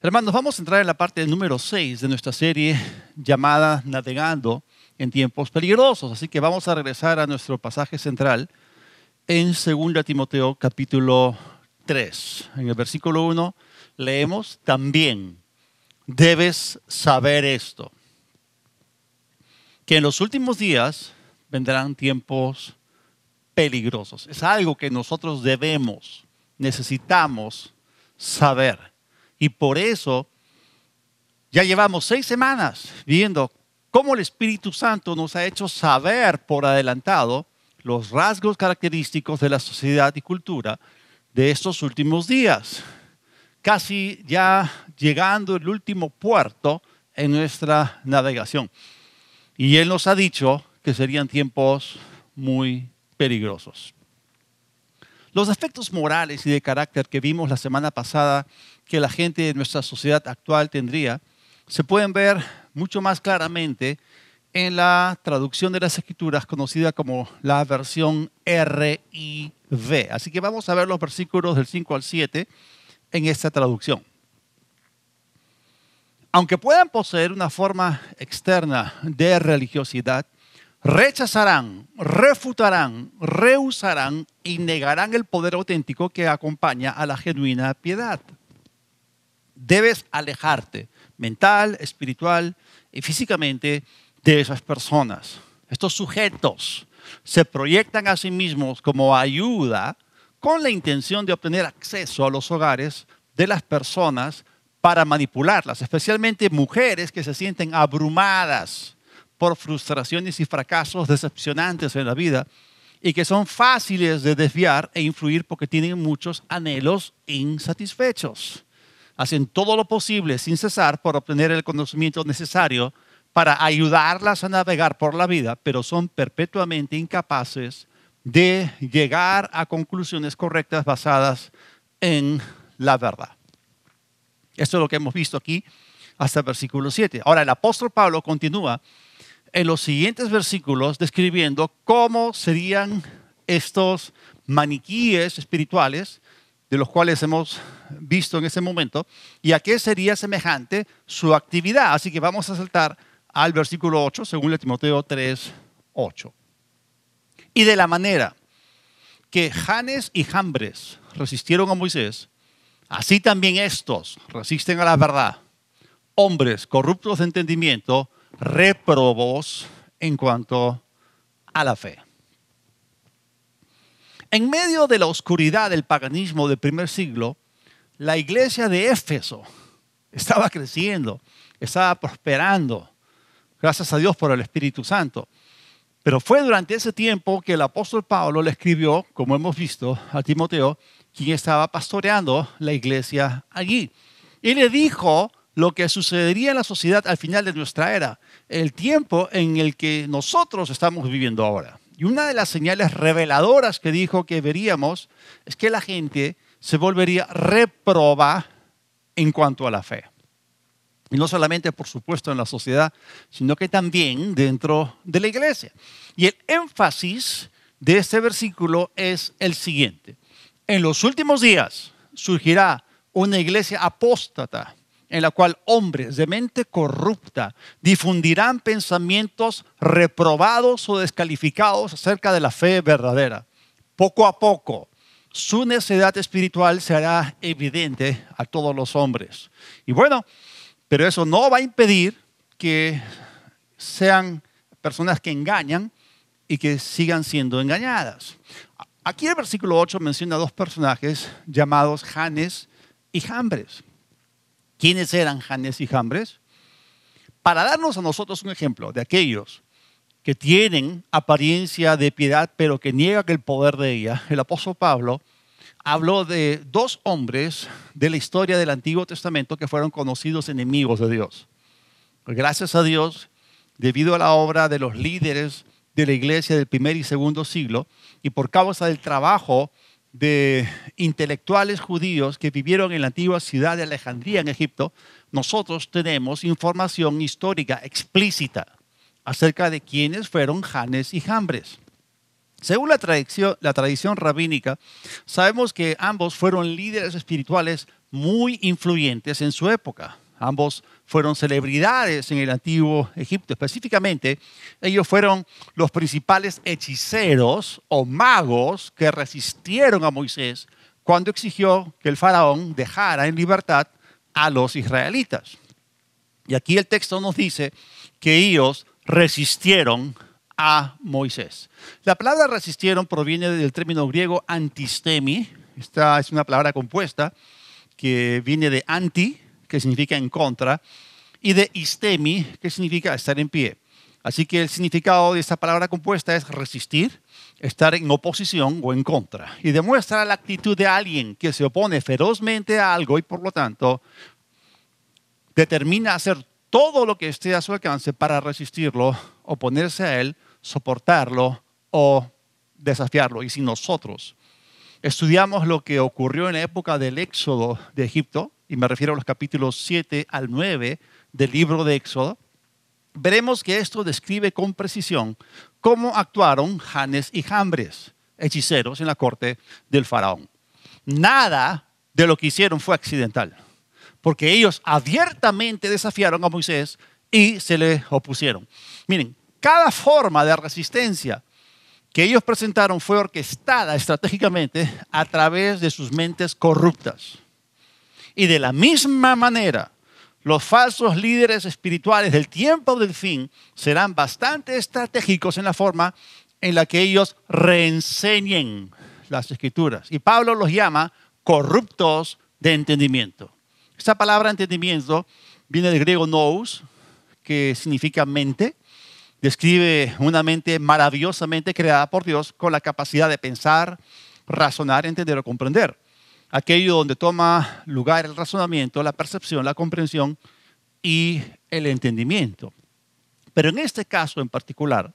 Hermanos, vamos a entrar en la parte número 6 de nuestra serie llamada Navegando en tiempos peligrosos. Así que vamos a regresar a nuestro pasaje central en 2 Timoteo capítulo 3. En el versículo 1 leemos: también debes saber esto, que en los últimos días vendrán tiempos peligrosos. Es algo que nosotros necesitamos saber. Y por eso ya llevamos 6 semanas viendo cómo el Espíritu Santo nos ha hecho saber por adelantado los rasgos característicos de la sociedad y cultura de estos últimos días. Casi ya llegando al último puerto en nuestra navegación. Y Él nos ha dicho que serían tiempos muy peligrosos. Los aspectos morales y de carácter que vimos la semana pasada que la gente de nuestra sociedad actual tendría, se pueden ver mucho más claramente en la traducción de las Escrituras conocida como la versión RIV. Así que vamos a ver los versículos del 5 al 7 en esta traducción. Aunque puedan poseer una forma externa de religiosidad, rechazarán, refutarán, rehusarán y negarán el poder auténtico que acompaña a la genuina piedad. Debes alejarte mental, espiritual y físicamente de esas personas. Estos sujetos se proyectan a sí mismos como ayuda con la intención de obtener acceso a los hogares de las personas para manipularlas, especialmente mujeres que se sienten abrumadas por frustraciones y fracasos decepcionantes en la vida y que son fáciles de desviar e influir porque tienen muchos anhelos insatisfechos. Hacen todo lo posible sin cesar por obtener el conocimiento necesario para ayudarlas a navegar por la vida, pero son perpetuamente incapaces de llegar a conclusiones correctas basadas en la verdad. Esto es lo que hemos visto aquí hasta el versículo 7. Ahora, el apóstol Pablo continúa en los siguientes versículos describiendo cómo serían estos maniquíes espirituales de los cuales hemos visto en ese momento y a qué sería semejante su actividad. Así que vamos a saltar al versículo 8, según Timoteo 3, 8. Y de la manera que Janes y Jambres resistieron a Moisés, así también estos resisten a la verdad. Hombres corruptos de entendimiento, réprobos en cuanto a la fe. En medio de la oscuridad del paganismo del primer siglo, la iglesia de Éfeso estaba creciendo, estaba prosperando, gracias a Dios por el Espíritu Santo. Pero fue durante ese tiempo que el apóstol Pablo le escribió, como hemos visto, a Timoteo, quien estaba pastoreando la iglesia allí. Y le dijo lo que sucedería en la sociedad al final de nuestra era, el tiempo en el que nosotros estamos viviendo ahora. Y una de las señales reveladoras que dijo que veríamos es que la gente se volvería réproba en cuanto a la fe. Y no solamente, por supuesto, en la sociedad, sino que también dentro de la iglesia. Y el énfasis de este versículo es el siguiente. En los últimos días surgirá una iglesia apóstata en la cual hombres de mente corrupta difundirán pensamientos reprobados o descalificados acerca de la fe verdadera. Poco a poco, su necedad espiritual se hará evidente a todos los hombres. Y bueno, pero eso no va a impedir que sean personas que engañan y que sigan siendo engañadas. Aquí el versículo 8 menciona 2 personajes llamados Janes y Jambres. ¿Quiénes eran Janes y Jambres? Para darnos a nosotros un ejemplo de aquellos que tienen apariencia de piedad pero que niegan el poder de ella, el apóstol Pablo habló de 2 hombres de la historia del Antiguo Testamento que fueron conocidos enemigos de Dios. Gracias a Dios, debido a la obra de los líderes de la iglesia del primer y segundo siglo y por causa del trabajo de intelectuales judíos que vivieron en la antigua ciudad de Alejandría en Egipto, nosotros tenemos información histórica explícita acerca de quiénes fueron Janes y Jambres. Según la tradición rabínica, sabemos que ambos fueron líderes espirituales muy influyentes en su época. Ambos fueron celebridades en el antiguo Egipto. Específicamente, ellos fueron los principales hechiceros o magos que resistieron a Moisés cuando exigió que el faraón dejara en libertad a los israelitas. Y aquí el texto nos dice que ellos resistieron a Moisés. La palabra resistieron proviene del término griego antistemi. Esta es una palabra compuesta que viene de anti, que significa en contra, y de istemi, que significa estar en pie. Así que el significado de esta palabra compuesta es resistir, estar en oposición o en contra. Y demuestra la actitud de alguien que se opone ferozmente a algo y por lo tanto determina hacer todo lo que esté a su alcance para resistirlo, oponerse a él, soportarlo o desafiarlo. Y si nosotros estudiamos lo que ocurrió en la época del Éxodo de Egipto, y me refiero a los capítulos 7 al 9 del libro de Éxodo, veremos que esto describe con precisión cómo actuaron Janes y Jambres, hechiceros en la corte del faraón. Nada de lo que hicieron fue accidental, porque ellos abiertamente desafiaron a Moisés y se le opusieron. Miren, cada forma de resistencia que ellos presentaron fue orquestada estratégicamente a través de sus mentes corruptas. Y de la misma manera, los falsos líderes espirituales del tiempo del fin serán bastante estratégicos en la forma en la que ellos reenseñen las Escrituras. Y Pablo los llama corruptos de entendimiento. Esta palabra entendimiento viene del griego nous, que significa mente. Describe una mente maravillosamente creada por Dios con la capacidad de pensar, razonar, entender o comprender. Aquello donde toma lugar el razonamiento, la percepción, la comprensión y el entendimiento. Pero en este caso en particular,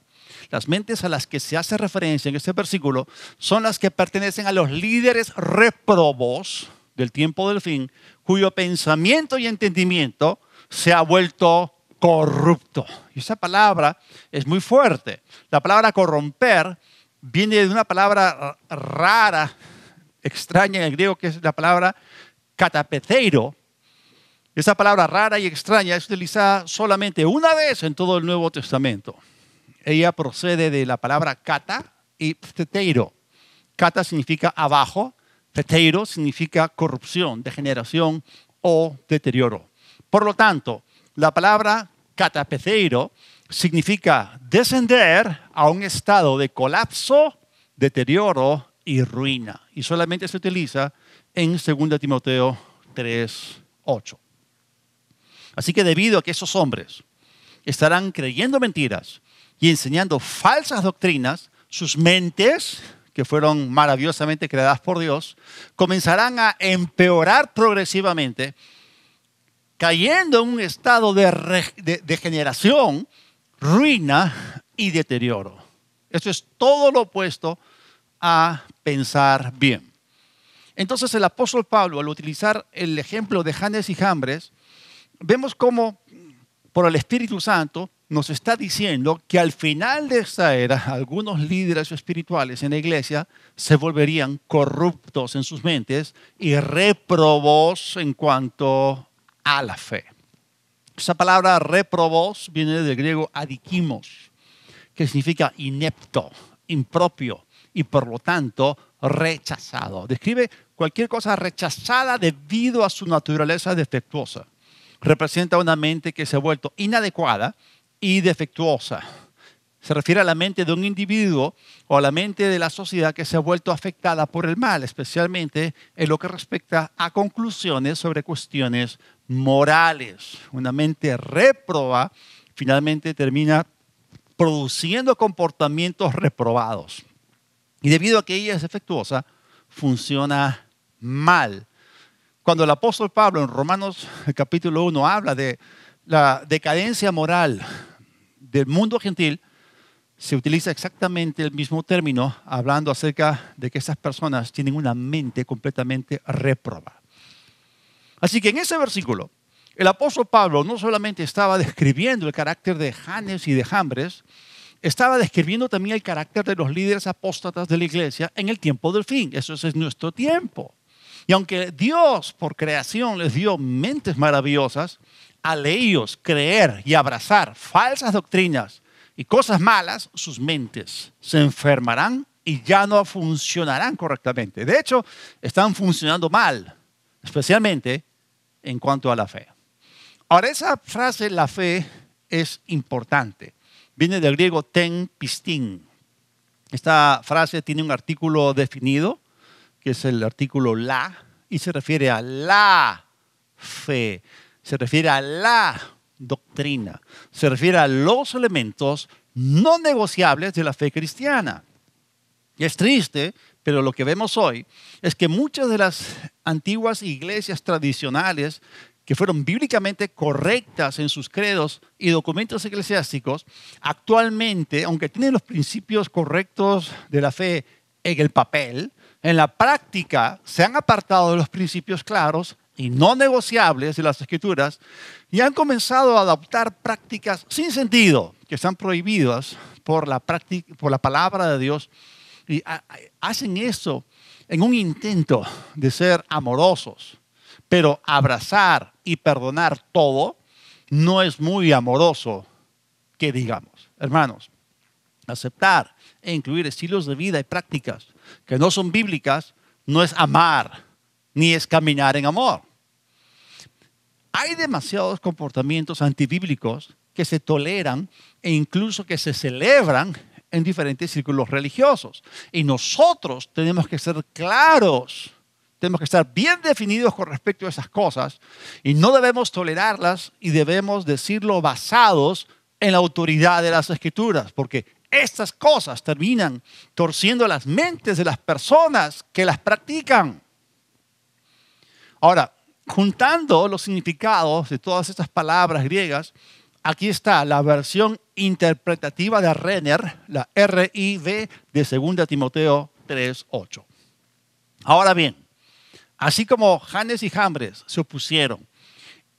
las mentes a las que se hace referencia en este versículo son las que pertenecen a los líderes réprobos del tiempo del fin, cuyo pensamiento y entendimiento se ha vuelto corrupto. Y esa palabra es muy fuerte. La palabra corromper viene de una palabra rara, extraña en el griego, que es la palabra katapeteiro. Esa palabra rara y extraña es utilizada solamente una vez en todo el Nuevo Testamento. Ella procede de la palabra kata y pteteiro. Kata significa abajo, pteteiro significa corrupción, degeneración o deterioro. Por lo tanto, la palabra katapeteiro significa descender a un estado de colapso, deterioro y ruina. Y solamente se utiliza en 2 Timoteo 3:8. Así que debido a que esos hombres estarán creyendo mentiras y enseñando falsas doctrinas, sus mentes, que fueron maravillosamente creadas por Dios, comenzarán a empeorar progresivamente, cayendo en un estado de degeneración, ruina y deterioro. Eso es todo lo opuesto a pensar bien. Entonces el apóstol Pablo, al utilizar el ejemplo de Janes y Jambres, vemos cómo por el Espíritu Santo nos está diciendo que al final de esta era algunos líderes espirituales en la iglesia se volverían corruptos en sus mentes y réprobos en cuanto a la fe. Esa palabra réprobos viene del griego adikimos, que significa inepto, impropio y por lo tanto rechazado. Describe cualquier cosa rechazada debido a su naturaleza defectuosa. Representa una mente que se ha vuelto inadecuada y defectuosa. Se refiere a la mente de un individuo o a la mente de la sociedad que se ha vuelto afectada por el mal, especialmente en lo que respecta a conclusiones sobre cuestiones morales. Una mente réproba finalmente termina produciendo comportamientos reprobados. Y debido a que ella es defectuosa, funciona mal. Cuando el apóstol Pablo en Romanos capítulo 1 habla de la decadencia moral del mundo gentil, se utiliza exactamente el mismo término hablando acerca de que esas personas tienen una mente completamente réproba. Así que en ese versículo, el apóstol Pablo no solamente estaba describiendo el carácter de Janes y de Jambres, estaba describiendo también el carácter de los líderes apóstatas de la iglesia en el tiempo del fin. Eso es nuestro tiempo. Y aunque Dios por creación les dio mentes maravillosas, al ellos creer y abrazar falsas doctrinas y cosas malas, sus mentes se enfermarán y ya no funcionarán correctamente. De hecho, están funcionando mal, especialmente en cuanto a la fe. Ahora, esa frase, la fe, es importante. Viene del griego ten pistin. Esta frase tiene un artículo definido, que es el artículo la, y se refiere a la fe, se refiere a la doctrina, se refiere a los elementos no negociables de la fe cristiana. Y es triste, pero lo que vemos hoy es que muchas de las antiguas iglesias tradicionales que fueron bíblicamente correctas en sus credos y documentos eclesiásticos, actualmente, aunque tienen los principios correctos de la fe en el papel, en la práctica se han apartado de los principios claros y no negociables de las Escrituras y han comenzado a adoptar prácticas sin sentido que están prohibidas por la palabra de Dios, y hacen eso en un intento de ser amorosos. Pero abrazar y perdonar todo no es muy amoroso, que digamos. Hermanos, aceptar e incluir estilos de vida y prácticas que no son bíblicas no es amar, ni es caminar en amor. Hay demasiados comportamientos antibíblicos que se toleran e incluso que se celebran en diferentes círculos religiosos. Y nosotros tenemos que ser claros. Tenemos que estar bien definidos con respecto a esas cosas y no debemos tolerarlas y debemos decirlo basados en la autoridad de las Escrituras, porque estas cosas terminan torciendo las mentes de las personas que las practican. Ahora, juntando los significados de todas estas palabras griegas, aquí está la versión interpretativa de Renner, la RIV de 2 Timoteo 3:8. Ahora bien, así como Janes y Jambres se opusieron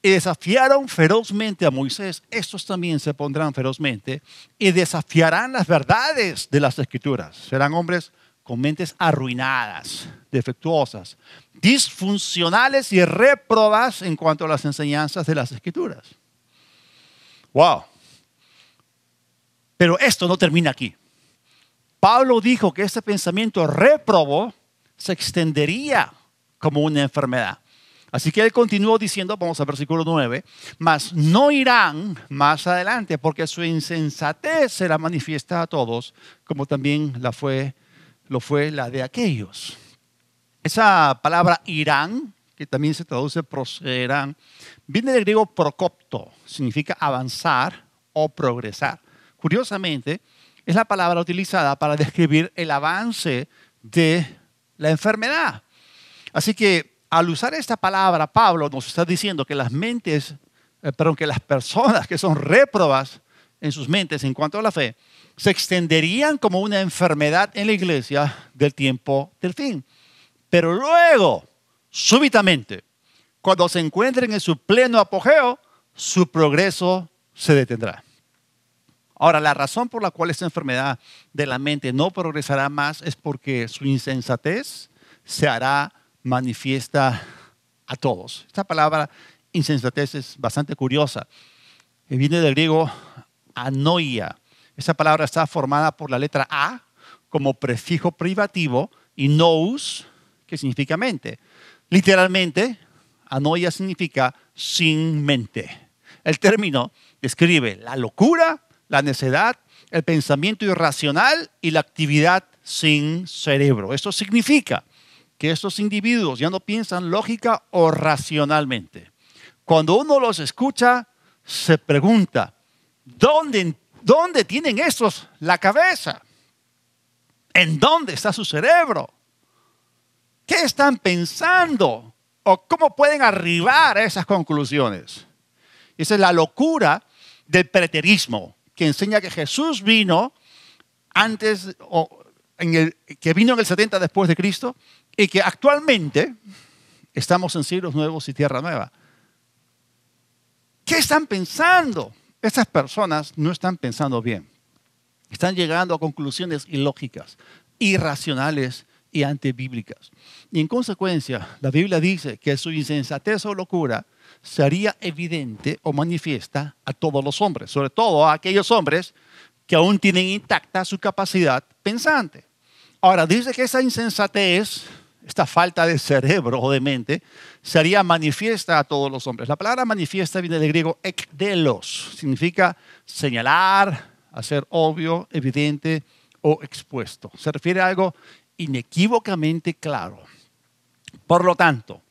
y desafiaron ferozmente a Moisés, estos también se pondrán ferozmente y desafiarán las verdades de las Escrituras. Serán hombres con mentes arruinadas, defectuosas, disfuncionales y réprobas en cuanto a las enseñanzas de las Escrituras. ¡Wow! Pero esto no termina aquí. Pablo dijo que este pensamiento réprobo se extendería como una enfermedad. Así que él continuó diciendo, vamos al versículo 9, mas no irán más adelante porque su insensatez será manifiesta a todos, como también lo fue la de aquellos. Esa palabra irán, que también se traduce procederán, viene del griego procopto, significa avanzar o progresar. Curiosamente, es la palabra utilizada para describir el avance de la enfermedad. Así que al usar esta palabra, Pablo nos está diciendo que las personas que son réprobas en sus mentes en cuanto a la fe, se extenderían como una enfermedad en la iglesia del tiempo del fin. Pero luego, súbitamente, cuando se encuentren en su pleno apogeo, su progreso se detendrá. Ahora, la razón por la cual esta enfermedad de la mente no progresará más es porque su insensatez se hará manifiesta a todos. Esta palabra insensatez es bastante curiosa. Viene del griego anoia. Esa palabra está formada por la letra A como prefijo privativo y nous, que significa mente. Literalmente, anoia significa sin mente. El término describe la locura, la necedad, el pensamiento irracional y la actividad sin cerebro. Esto significa que estos individuos ya no piensan lógica o racionalmente. Cuando uno los escucha, se pregunta, ¿dónde tienen estos la cabeza? ¿En dónde está su cerebro? ¿Qué están pensando? ¿O cómo pueden arribar a esas conclusiones? Esa es la locura del preterismo, que enseña que Jesús vino que vino en el 70 después de Cristo y que actualmente estamos en cielos nuevos y tierra nueva. ¿Qué están pensando? Estas personas no están pensando bien. Están llegando a conclusiones ilógicas, irracionales y antibíblicas. Y en consecuencia, la Biblia dice que su insensatez o locura sería evidente o manifiesta a todos los hombres, sobre todo a aquellos hombres que aún tienen intacta su capacidad pensante. Ahora, dice que esa insensatez, esta falta de cerebro o de mente, sería manifiesta a todos los hombres. La palabra manifiesta viene del griego ekdelos, significa señalar, hacer obvio, evidente o expuesto. Se refiere a algo inequívocamente claro. Por lo tanto,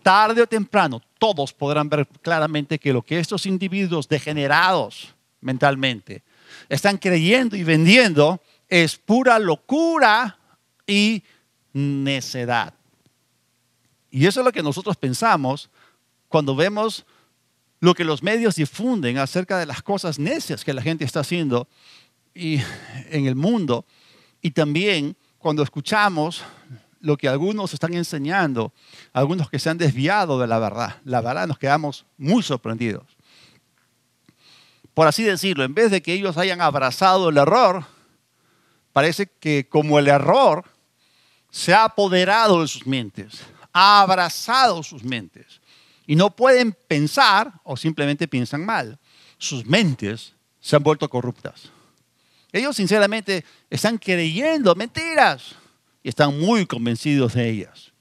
tarde o temprano, todos podrán ver claramente que lo que estos individuos degenerados mentalmente están creyendo y vendiendo es pura locura y necedad. Y eso es lo que nosotros pensamos cuando vemos lo que los medios difunden acerca de las cosas necias que la gente está haciendo en el mundo, y también cuando escuchamos lo que algunos están enseñando, algunos que se han desviado de la verdad. La verdad, nos quedamos muy sorprendidos. Por así decirlo, en vez de que ellos hayan abrazado el error, parece que como el error se ha apoderado de sus mentes, ha abrazado sus mentes. Y no pueden pensar o simplemente piensan mal. Sus mentes se han vuelto corruptas. Ellos sinceramente están creyendo mentiras y están muy convencidos de ellas.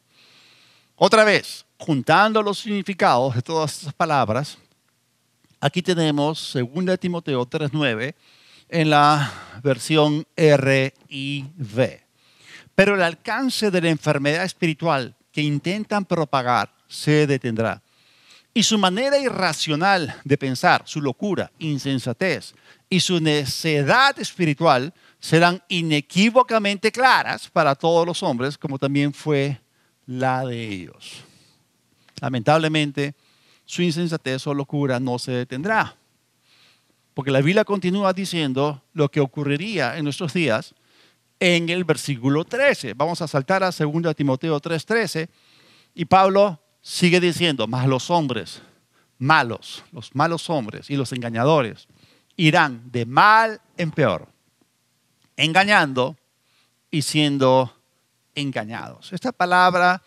Otra vez, juntando los significados de todas esas palabras, aquí tenemos 2 Timoteo 3:9 en la versión RIV. Pero el alcance de la enfermedad espiritual que intentan propagar se detendrá. Y su manera irracional de pensar, su locura, insensatez y su necedad espiritual serán inequívocamente claras para todos los hombres, como también fue la de ellos. Lamentablemente, su insensatez o locura no se detendrá, porque la Biblia continúa diciendo lo que ocurriría en nuestros días en el versículo 13. Vamos a saltar a 2 Timoteo 3:13 y Pablo sigue diciendo, mas los hombres malos, los malos hombres y los engañadores irán de mal en peor, engañando y siendo engañados. Esta palabra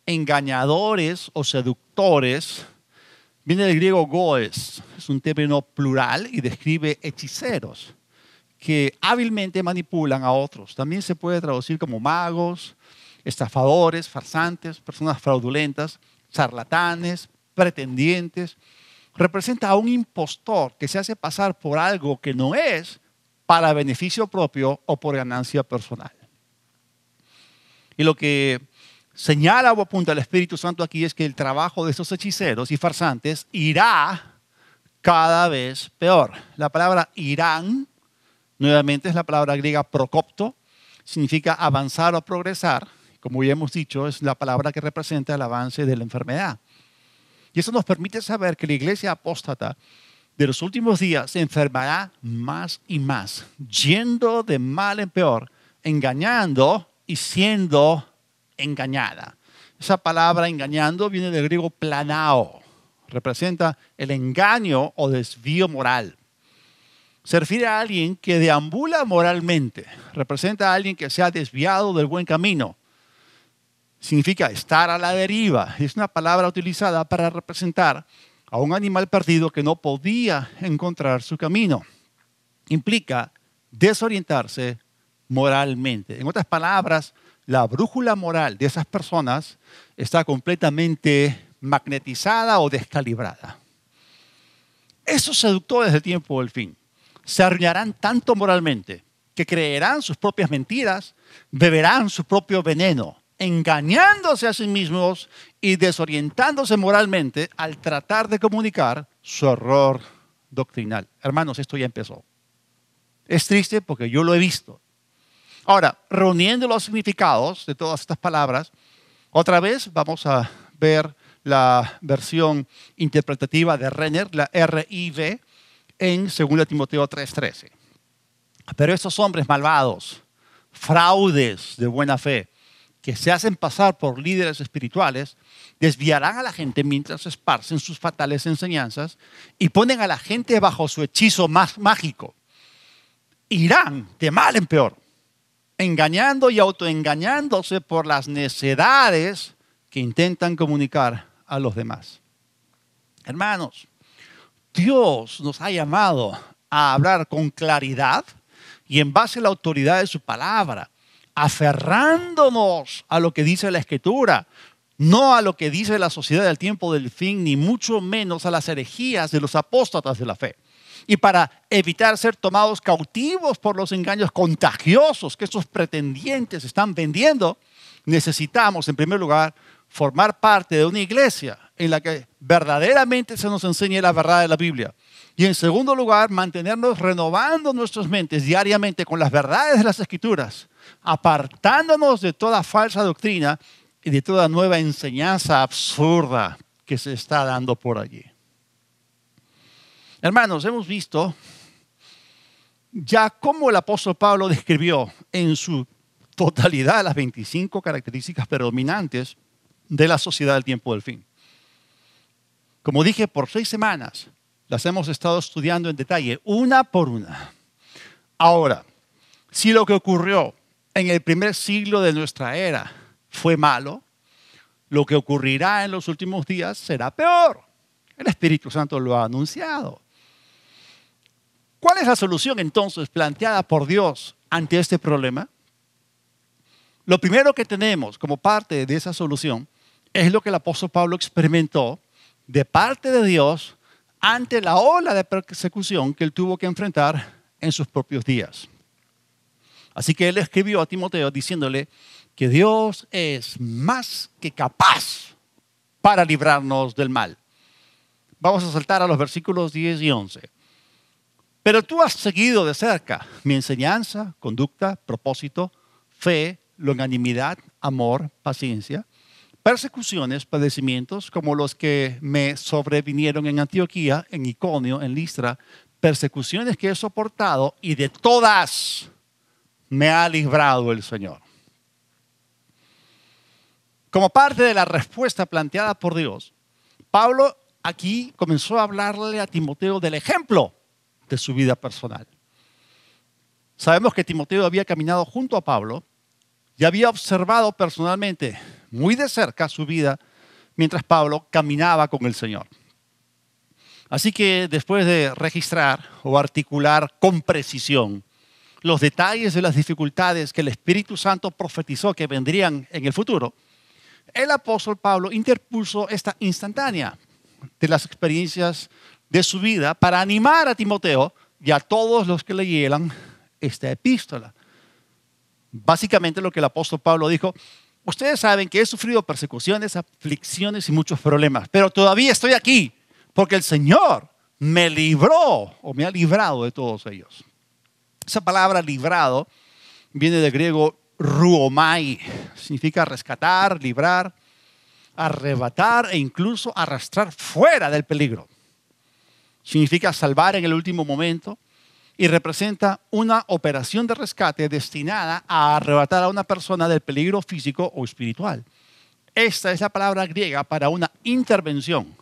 engañadores o seductores viene del griego goes, es un término plural y describe hechiceros que hábilmente manipulan a otros. También se puede traducir como magos, estafadores, farsantes, personas fraudulentas, charlatanes, pretendientes. Representa a un impostor que se hace pasar por algo que no es para beneficio propio o por ganancia personal. Y lo que señala o apunta el Espíritu Santo aquí es que el trabajo de estos hechiceros y farsantes irá cada vez peor. La palabra irán, nuevamente es la palabra griega procopto, significa avanzar o progresar. Como ya hemos dicho, es la palabra que representa el avance de la enfermedad. Y eso nos permite saber que la iglesia apóstata de los últimos días se enfermará más y más, yendo de mal en peor, engañando y siendo engañada. Esa palabra engañando viene del griego planao, representa el engaño o desvío moral. Se refiere a alguien que deambula moralmente, representa a alguien que se ha desviado del buen camino. Significa estar a la deriva. Es una palabra utilizada para representar a un animal perdido que no podía encontrar su camino. Implica desorientarse moralmente. En otras palabras, la brújula moral de esas personas está completamente magnetizada o descalibrada. Esos seductores del tiempo del fin se arruinarán tanto moralmente que creerán sus propias mentiras, beberán su propio veneno, engañándose a sí mismos y desorientándose moralmente al tratar de comunicar su error doctrinal. Hermanos, esto ya empezó. Es triste porque yo lo he visto. Ahora, reuniendo los significados de todas estas palabras, otra vez vamos a ver la versión interpretativa de Renner, la RIV, en 2 Timoteo 3:13. Pero estos hombres malvados, fraudes de buena fe, que se hacen pasar por líderes espirituales, desviarán a la gente mientras esparcen sus fatales enseñanzas y ponen a la gente bajo su hechizo más mágico. irán de mal en peor, engañando y autoengañándose por las necedades que intentan comunicar a los demás. Hermanos, Dios nos ha llamado a hablar con claridad y en base a la autoridad de su palabra, aferrándonos a lo que dice la Escritura, no a lo que dice la sociedad del tiempo del fin, ni mucho menos a las herejías de los apóstatas de la fe. Y para evitar ser tomados cautivos por los engaños contagiosos que estos pretendientes están vendiendo, necesitamos, en primer lugar, formar parte de una iglesia en la que verdaderamente se nos enseñe la verdad de la Biblia. Y en segundo lugar, mantenernos renovando nuestras mentes diariamente con las verdades de las Escrituras, apartándonos de toda falsa doctrina y de toda nueva enseñanza absurda que se está dando por allí. Hermanos, hemos visto ya cómo el apóstol Pablo describió en su totalidad las 25 características predominantes de la sociedad del tiempo del fin. Como dije, por 6 semanas las hemos estado estudiando en detalle, una por una. Ahora, si lo que ocurrió en el primer siglo de nuestra era fue malo, lo que ocurrirá en los últimos días será peor. El Espíritu Santo lo ha anunciado. ¿Cuál es la solución entonces planteada por Dios ante este problema? Lo primero que tenemos como parte de esa solución es lo que el apóstol Pablo experimentó de parte de Dios ante la ola de persecución que él tuvo que enfrentar en sus propios días. Así que él escribió a Timoteo diciéndole que Dios es más que capaz para librarnos del mal. Vamos a saltar a los versículos 10 y 11. Pero tú has seguido de cerca mi enseñanza, conducta, propósito, fe, longanimidad, amor, paciencia, persecuciones, padecimientos como los que me sobrevinieron en Antioquía, en Iconio, en Listra, persecuciones que he soportado y de todas me ha librado el Señor. Como parte de la respuesta planteada por Dios, Pablo aquí comenzó a hablarle a Timoteo del ejemplo de su vida personal. Sabemos que Timoteo había caminado junto a Pablo y había observado personalmente muy de cerca su vida mientras Pablo caminaba con el Señor. Así que después de registrar o articular con precisión los detalles de las dificultades que el Espíritu Santo profetizó que vendrían en el futuro, el apóstol Pablo interpuso esta instantánea de las experiencias de su vida para animar a Timoteo y a todos los que leyeran esta epístola. Básicamente lo que el apóstol Pablo dijo: ustedes saben que he sufrido persecuciones, aflicciones y muchos problemas, pero todavía estoy aquí porque el Señor me libró o me ha librado de todos ellos. Esa palabra librado viene del griego ruomai, significa rescatar, librar, arrebatar e incluso arrastrar fuera del peligro. Significa salvar en el último momento y representa una operación de rescate destinada a arrebatar a una persona del peligro físico o espiritual. Esta es la palabra griega para una intervención,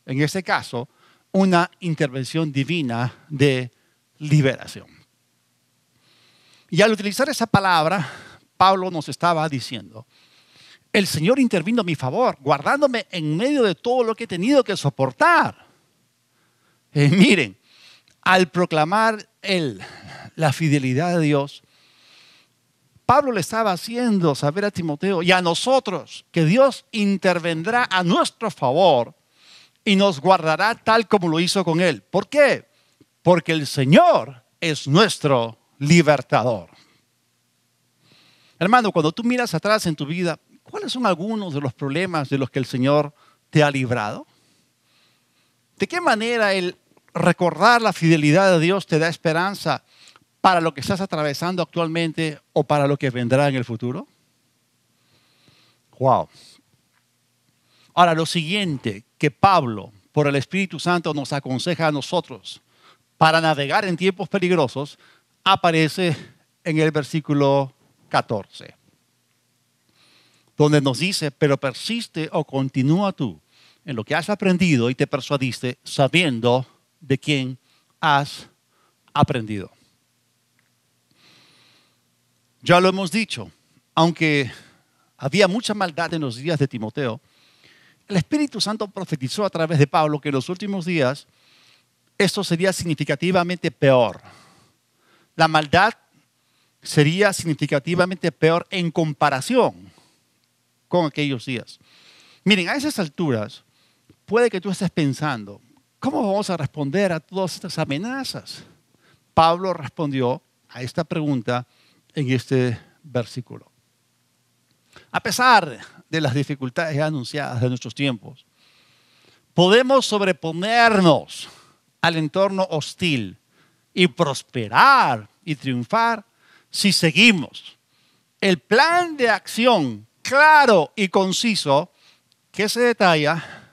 en este caso, una intervención divina de liberación. Y al utilizar esa palabra, Pablo nos estaba diciendo: el Señor intervino a mi favor, guardándome en medio de todo lo que he tenido que soportar. Miren, al proclamar él la fidelidad de Dios, Pablo le estaba haciendo saber a Timoteo y a nosotros que Dios intervendrá a nuestro favor y nos guardará tal como lo hizo con él. ¿Por qué? Porque el Señor es nuestro libertador. Hermano, cuando tú miras atrás en tu vida, ¿cuáles son algunos de los problemas de los que el Señor te ha librado? ¿De qué manera el recordar la fidelidad de Dios te da esperanza para lo que estás atravesando actualmente o para lo que vendrá en el futuro? Wow. Ahora, lo siguiente que Pablo, por el Espíritu Santo, nos aconseja a nosotros para navegar en tiempos peligrosos, aparece en el versículo 14, donde nos dice: pero persiste o continúa tú en lo que has aprendido y te persuadiste, sabiendo de quién has aprendido. Ya lo hemos dicho, aunque había mucha maldad en los días de Timoteo, el Espíritu Santo profetizó a través de Pablo que en los últimos días esto sería significativamente peor. La maldad sería significativamente peor en comparación con aquellos días. Miren, a esas alturas puede que tú estés pensando, ¿cómo vamos a responder a todas estas amenazas? Pablo respondió a esta pregunta en este versículo. A pesar de las dificultades anunciadas de nuestros tiempos, podemos sobreponernos al entorno hostil y prosperar y triunfar si seguimos el plan de acción claro y conciso que se detalla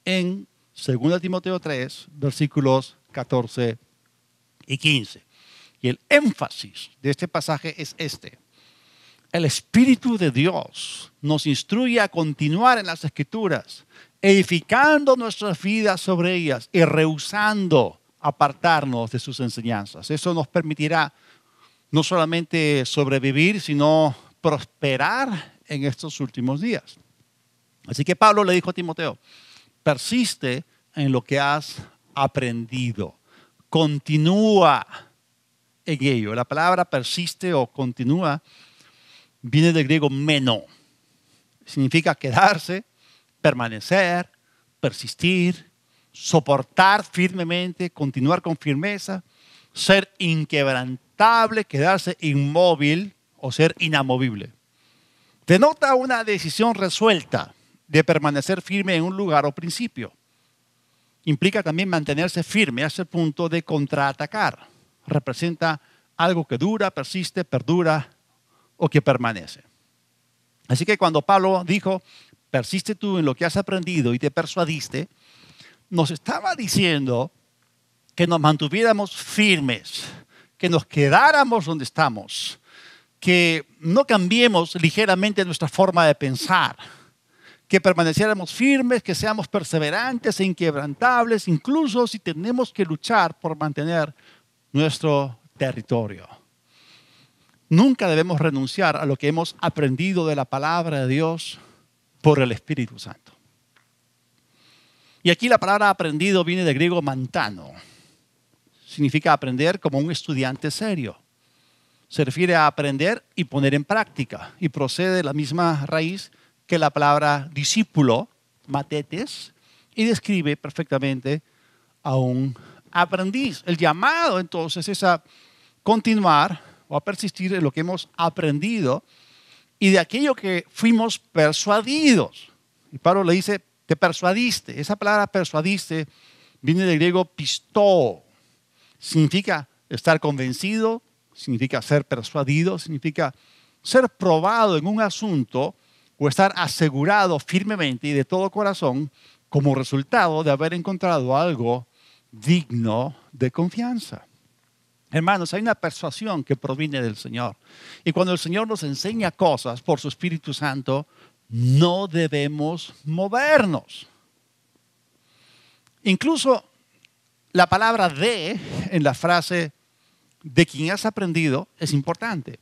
en 2 Timoteo 3, versículos 14 y 15. Y el énfasis de este pasaje es este. El Espíritu de Dios nos instruye a continuar en las Escrituras, edificando nuestras vidas sobre ellas y rehusando apartarnos de sus enseñanzas. Eso nos permitirá no solamente sobrevivir, sino prosperar en estos últimos días. Así que Pablo le dijo a Timoteo, persiste en lo que has aprendido. Continúa en ello. La palabra persiste o continúa viene del griego meno. Significa quedarse, permanecer, persistir, soportar firmemente, continuar con firmeza, ser inquebrantable, quedarse inmóvil o ser inamovible. Denota una decisión resuelta de permanecer firme en un lugar o principio. Implica también mantenerse firme hasta el punto de contraatacar. Representa algo que dura, persiste, perdura o que permanece. Así que cuando Pablo dijo, persiste tú en lo que has aprendido y te persuadiste, nos estaba diciendo que nos mantuviéramos firmes, que nos quedáramos donde estamos, que no cambiemos ligeramente nuestra forma de pensar, que permaneciéramos firmes, que seamos perseverantes e inquebrantables, incluso si tenemos que luchar por mantener nuestro territorio. Nunca debemos renunciar a lo que hemos aprendido de la palabra de Dios por el Espíritu Santo. Y aquí la palabra aprendido viene del griego mantano. Significa aprender como un estudiante serio. Se refiere a aprender y poner en práctica. Y procede de la misma raíz que la palabra discípulo, matetes, y describe perfectamente a un aprendiz. El llamado entonces es a continuar o a persistir en lo que hemos aprendido y de aquello que fuimos persuadidos. Y Pablo le dice, te persuadiste. Esa palabra persuadiste viene del griego pistó. Significa estar convencido, significa ser persuadido, significa ser probado en un asunto o estar asegurado firmemente y de todo corazón como resultado de haber encontrado algo digno de confianza. Hermanos, hay una persuasión que proviene del Señor. Y cuando el Señor nos enseña cosas por su Espíritu Santo, no debemos movernos. Incluso la palabra de en la frase de quien has aprendido es importante.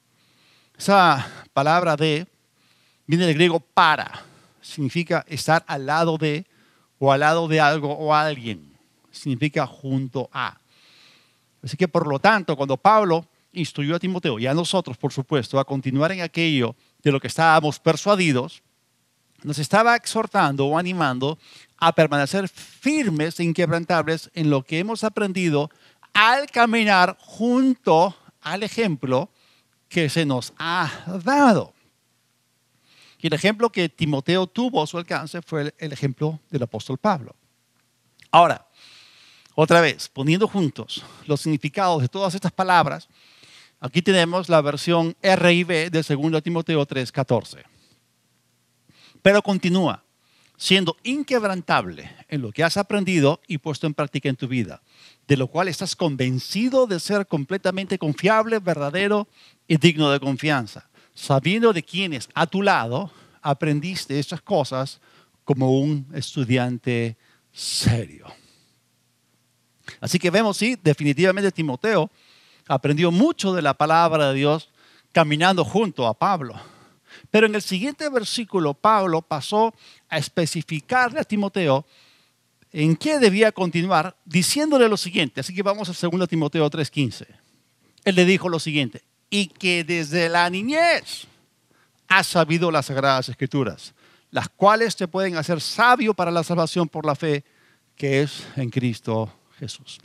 Esa palabra de viene del griego para. Significa estar al lado de o al lado de algo o alguien. Significa junto a. Así que por lo tanto, cuando Pablo instruyó a Timoteo y a nosotros, por supuesto, a continuar en aquello de lo que estábamos persuadidos, nos estaba exhortando o animando a permanecer firmes e inquebrantables en lo que hemos aprendido al caminar junto al ejemplo que se nos ha dado. Y el ejemplo que Timoteo tuvo a su alcance fue el ejemplo del apóstol Pablo. Ahora, otra vez, poniendo juntos los significados de todas estas palabras, aquí tenemos la versión RIV de 2 Timoteo 3:14. Pero continúa siendo inquebrantable en lo que has aprendido y puesto en práctica en tu vida, de lo cual estás convencido de ser completamente confiable, verdadero y digno de confianza, sabiendo de quienes a tu lado aprendiste estas cosas como un estudiante serio. Así que vemos, sí, definitivamente Timoteo aprendió mucho de la palabra de Dios caminando junto a Pablo. Pero en el siguiente versículo, Pablo pasó a especificarle a Timoteo en qué debía continuar, diciéndole lo siguiente. Así que vamos a 2 Timoteo 3:15. Él le dijo lo siguiente: y que desde la niñez has sabido las Sagradas Escrituras, las cuales te pueden hacer sabio para la salvación por la fe que es en Cristo Jesús.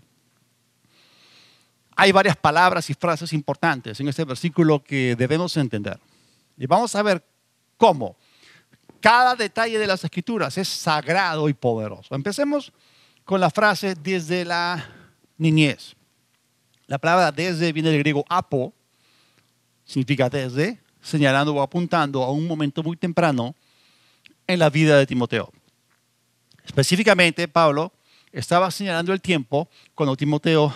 Hay varias palabras y frases importantes en este versículo que debemos entender. Y vamos a ver cómo cada detalle de las Escrituras es sagrado y poderoso. Empecemos con la frase desde la niñez. La palabra desde viene del griego apo, significa desde, señalando o apuntando a un momento muy temprano en la vida de Timoteo. Específicamente, Pablo estaba señalando el tiempo cuando Timoteo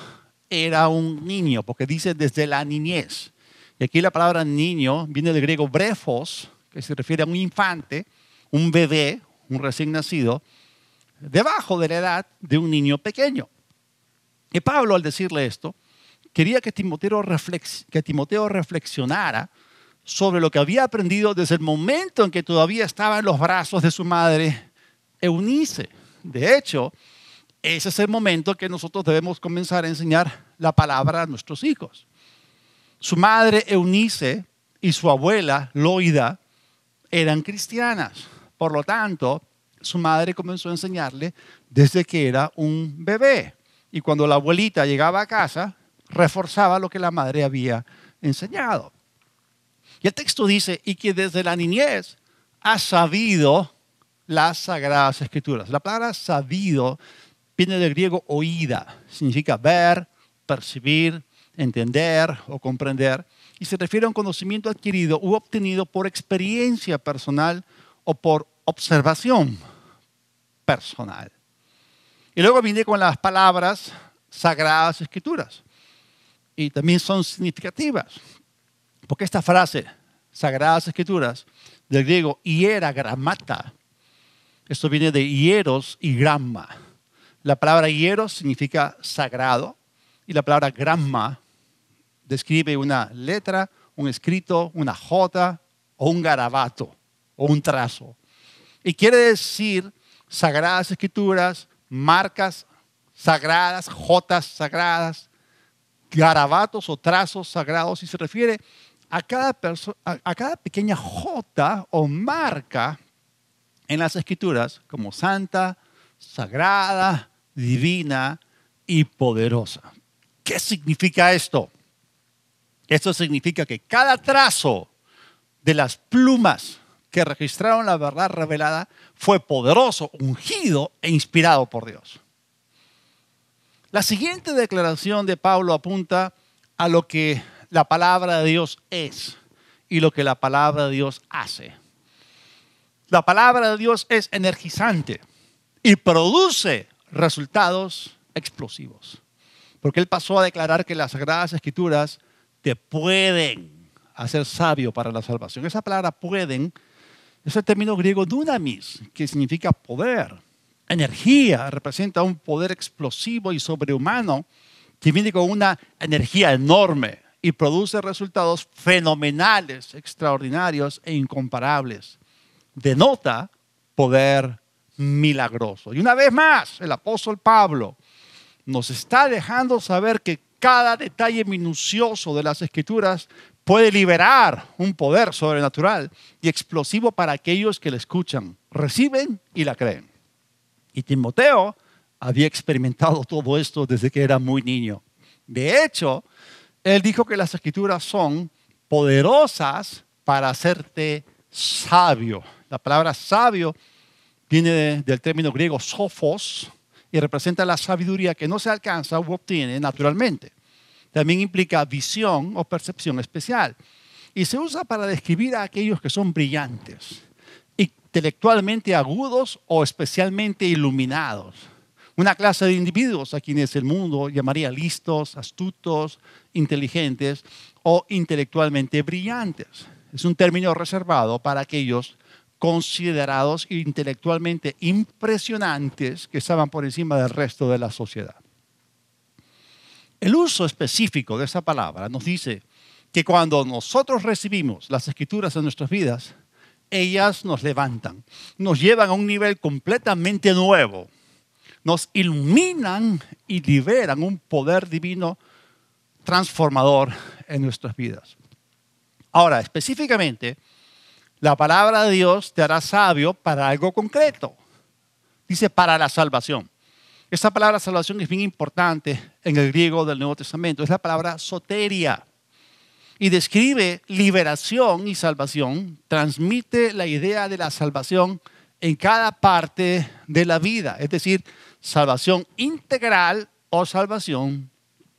era un niño, porque dice desde la niñez. Y aquí la palabra niño viene del griego brefos, que se refiere a un infante, un bebé, un recién nacido, debajo de la edad de un niño pequeño. Y Pablo, al decirle esto, quería que Timoteo reflexionara sobre lo que había aprendido desde el momento en que todavía estaba en los brazos de su madre, Eunice. De hecho, ese es el momento que nosotros debemos comenzar a enseñar la palabra a nuestros hijos. Su madre, Eunice, y su abuela, Loida, eran cristianas. Por lo tanto, su madre comenzó a enseñarle desde que era un bebé. Y cuando la abuelita llegaba a casa, reforzaba lo que la madre había enseñado. Y el texto dice, y que desde la niñez has sabido las Sagradas Escrituras. La palabra sabido viene del griego oída. Significa ver, percibir, entender o comprender. Y se refiere a un conocimiento adquirido u obtenido por experiencia personal o por observación personal. Y luego viene con las palabras Sagradas Escrituras. Y también son significativas. Porque esta frase, Sagradas Escrituras, del griego hiera grammata, esto viene de hieros y gramma. La palabra hieros significa sagrado y la palabra gramma describe una letra, un escrito, una jota o un garabato o un trazo. Y quiere decir Sagradas Escrituras, marcas sagradas, jotas sagradas, garabatos o trazos sagrados, y se refiere a cada pequeña jota o marca en las Escrituras como santa, sagrada, divina y poderosa. ¿Qué significa esto? Esto significa que cada trazo de las plumas que registraron la verdad revelada fue poderoso, ungido e inspirado por Dios. La siguiente declaración de Pablo apunta a lo que la palabra de Dios es y lo que la palabra de Dios hace. La palabra de Dios es energizante y produce resultados explosivos. Porque él pasó a declarar que las Sagradas Escrituras te pueden hacer sabio para la salvación. Esa palabra pueden es el término griego dunamis, que significa poder. Energía representa un poder explosivo y sobrehumano que viene con una energía enorme y produce resultados fenomenales, extraordinarios e incomparables. Denota poder milagroso. Y una vez más, el apóstol Pablo nos está dejando saber que cada detalle minucioso de las Escrituras puede liberar un poder sobrenatural y explosivo para aquellos que la escuchan, reciben y la creen. Y Timoteo había experimentado todo esto desde que era muy niño. De hecho, él dijo que las Escrituras son poderosas para hacerte sabio. La palabra sabio viene del término griego sophos y representa la sabiduría que no se alcanza u obtiene naturalmente. También implica visión o percepción especial. Y se usa para describir a aquellos que son brillantes, intelectualmente agudos o especialmente iluminados. Una clase de individuos a quienes el mundo llamaría listos, astutos, inteligentes o intelectualmente brillantes. Es un término reservado para aquellos considerados intelectualmente impresionantes que estaban por encima del resto de la sociedad. El uso específico de esa palabra nos dice que cuando nosotros recibimos las Escrituras en nuestras vidas, ellas nos levantan, nos llevan a un nivel completamente nuevo, nos iluminan y liberan un poder divino transformador en nuestras vidas. Ahora, específicamente, la palabra de Dios te hará sabio para algo concreto. Dice para la salvación. Esta palabra salvación es bien importante en el griego del Nuevo Testamento. Es la palabra soteria. Y describe liberación y salvación. Transmite la idea de la salvación en cada parte de la vida. Es decir, salvación integral o salvación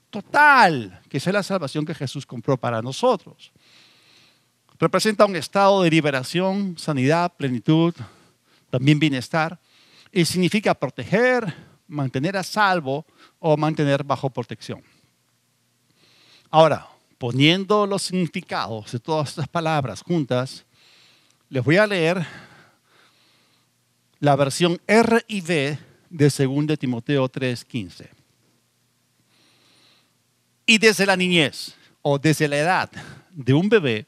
total, que es la salvación que Jesús compró para nosotros. Representa un estado de liberación, sanidad, plenitud, también bienestar. Y significa proteger, mantener a salvo o mantener bajo protección. Ahora, poniendo los significados de todas estas palabras juntas, les voy a leer la versión RIV de 2 Timoteo 3:15. Y desde la niñez o desde la edad de un bebé,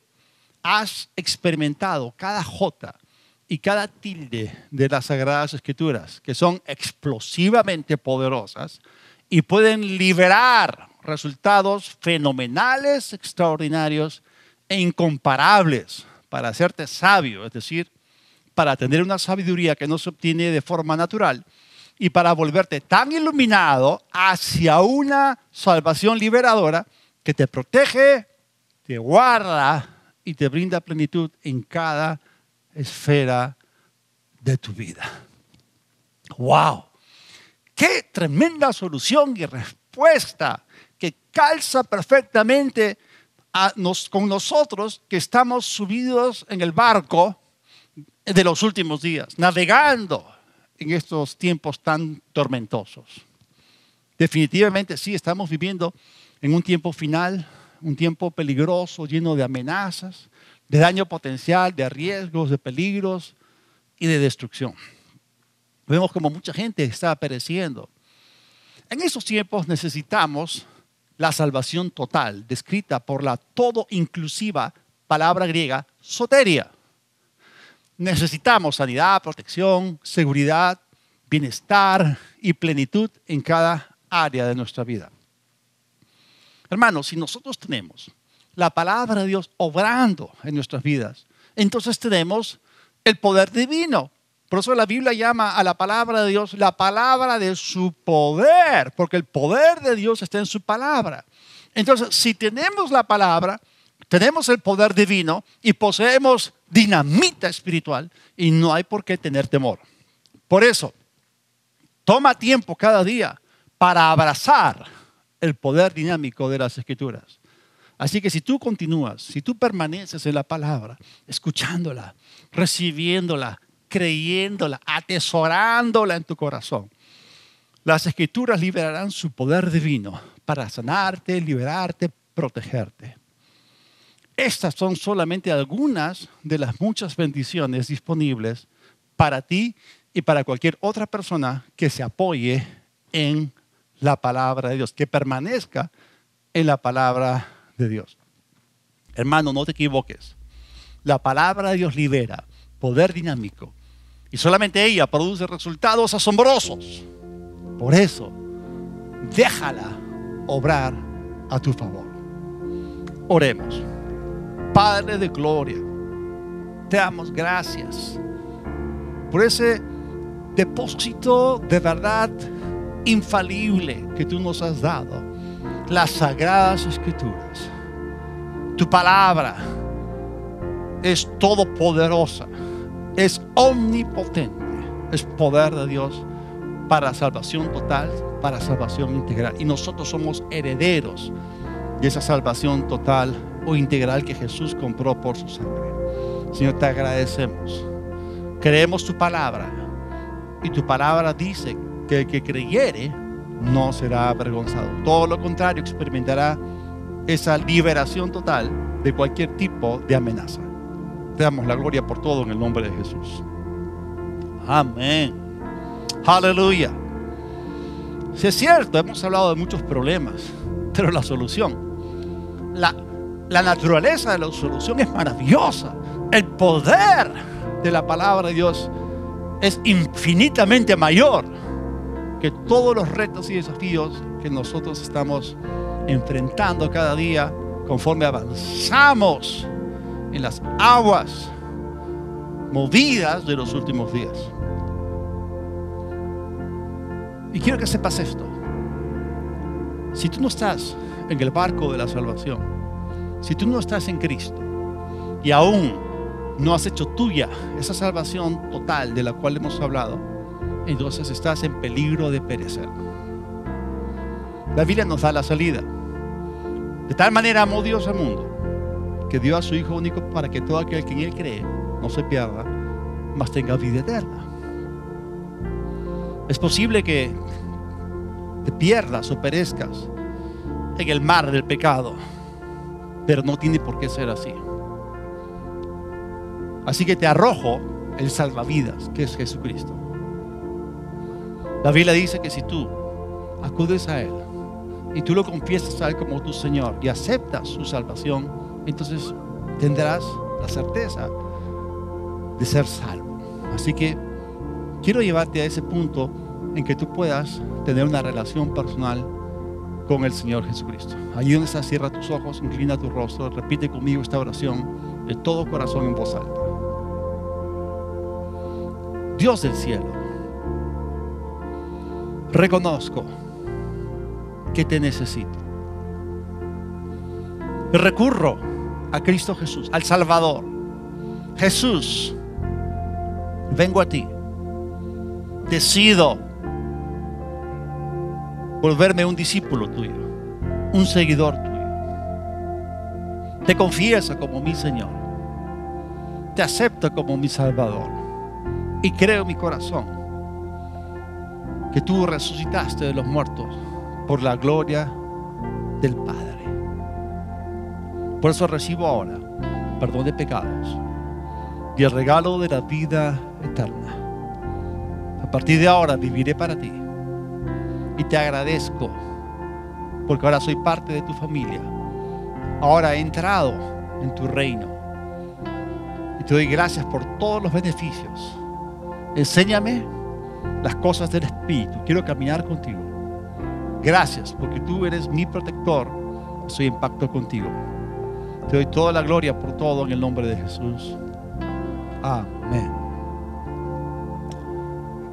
has experimentado cada jota y cada tilde de las Sagradas Escrituras, que son explosivamente poderosas y pueden liberar resultados fenomenales, extraordinarios e incomparables para hacerte sabio, es decir, para tener una sabiduría que no se obtiene de forma natural y para volverte tan iluminado hacia una salvación liberadora que te protege, te guarda y te brinda plenitud en cada esfera de tu vida. ¡Wow! ¡Qué tremenda solución y respuesta que calza perfectamente con nosotros que estamos subidos en el barco de los últimos días, navegando en estos tiempos tan tormentosos? Definitivamente sí, estamos viviendo en un tiempo final, un tiempo peligroso, lleno de amenazas, de daño potencial, de riesgos, de peligros y de destrucción. Vemos como mucha gente está pereciendo. En esos tiempos necesitamos la salvación total, descrita por la todo inclusiva palabra griega soteria. Necesitamos sanidad, protección, seguridad, bienestar y plenitud en cada área de nuestra vida. Hermanos, si nosotros tenemos la palabra de Dios obrando en nuestras vidas, entonces tenemos el poder divino. Por eso la Biblia llama a la palabra de Dios la palabra de su poder, porque el poder de Dios está en su palabra. Entonces, si tenemos la palabra, tenemos el poder divino y poseemos dinamita espiritual y no hay por qué tener temor. Por eso, toma tiempo cada día para abrazar el poder dinámico de las Escrituras. Así que si tú continúas, si tú permaneces en la palabra, escuchándola, recibiéndola, creyéndola, atesorándola en tu corazón, las Escrituras liberarán su poder divino para sanarte, liberarte, protegerte. Estas son solamente algunas de las muchas bendiciones disponibles para ti y para cualquier otra persona que se apoye en la palabra de Dios, que permanezca en la palabra de Dios. Hermano, no te equivoques. La palabra de Dios libera poder dinámico y solamente ella produce resultados asombrosos. Por eso, déjala obrar a tu favor. Oremos. Padre de gloria, te damos gracias por ese depósito de verdad infalible que tú nos has dado, las Sagradas Escrituras. Tu palabra es todopoderosa, es omnipotente, es poder de Dios para salvación total, para salvación integral. Y nosotros somos herederos de esa salvación total o integral que Jesús compró por su sangre. Señor, te agradecemos. Creemos tu palabra y tu palabra dice que el que creyere no será avergonzado. Todo lo contrario, experimentará esa liberación total de cualquier tipo de amenaza. Te damos la gloria por todo en el nombre de Jesús. Amén. Aleluya. Si es cierto, hemos hablado de muchos problemas, pero la solución, La naturaleza de la solución es maravillosa. El poder de la palabra de Dios es infinitamente mayor que todos los retos y desafíos que nosotros estamos enfrentando cada día conforme avanzamos en las aguas movidas de los últimos días. Y quiero que sepas esto: si tú no estás en el barco de la salvación, si tú no estás en Cristo y aún no has hecho tuya esa salvación total de la cual hemos hablado, entonces estás en peligro de perecer. La Biblia nos da la salida. De tal manera amó Dios al mundo, que dio a su Hijo único para que todo aquel que en Él cree no se pierda, mas tenga vida eterna. Es posible que te pierdas o perezcas en el mar del pecado, pero no tiene por qué ser así. Así que te arrojo el salvavidas, que es Jesucristo. La Biblia dice que si tú acudes a Él y tú lo confiesas a Él como tu Señor y aceptas su salvación, entonces tendrás la certeza de ser salvo. Así que quiero llevarte a ese punto en que tú puedas tener una relación personal con el Señor Jesucristo. Allí donde estás, cierra tus ojos, inclina tu rostro, repite conmigo esta oración de todo corazón en voz alta. Dios del cielo, reconozco que te necesito. Recurro a Cristo Jesús, al Salvador. Jesús, vengo a ti. Decido volverme un discípulo tuyo, un seguidor tuyo. Te confieso como mi Señor. Te acepto como mi Salvador. Y creo en mi corazón que tú resucitaste de los muertos por la gloria del Padre. Por eso recibo ahora perdón de pecados y el regalo de la vida eterna. A partir de ahora viviré para ti. Y te agradezco porque ahora soy parte de tu familia. Ahora he entrado en tu reino. Y te doy gracias por todos los beneficios. Enséñame las cosas del Espíritu. Quiero caminar contigo. Gracias porque tú eres mi protector. Estoy en pacto contigo. Te doy toda la gloria por todo en el nombre de Jesús. Amén.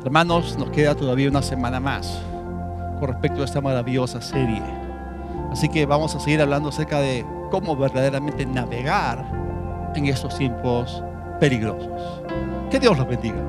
Hermanos, nos queda todavía una semana más con respecto a esta maravillosa serie. Así que vamos a seguir hablando acerca de cómo verdaderamente navegar en estos tiempos peligrosos. Que Dios los bendiga.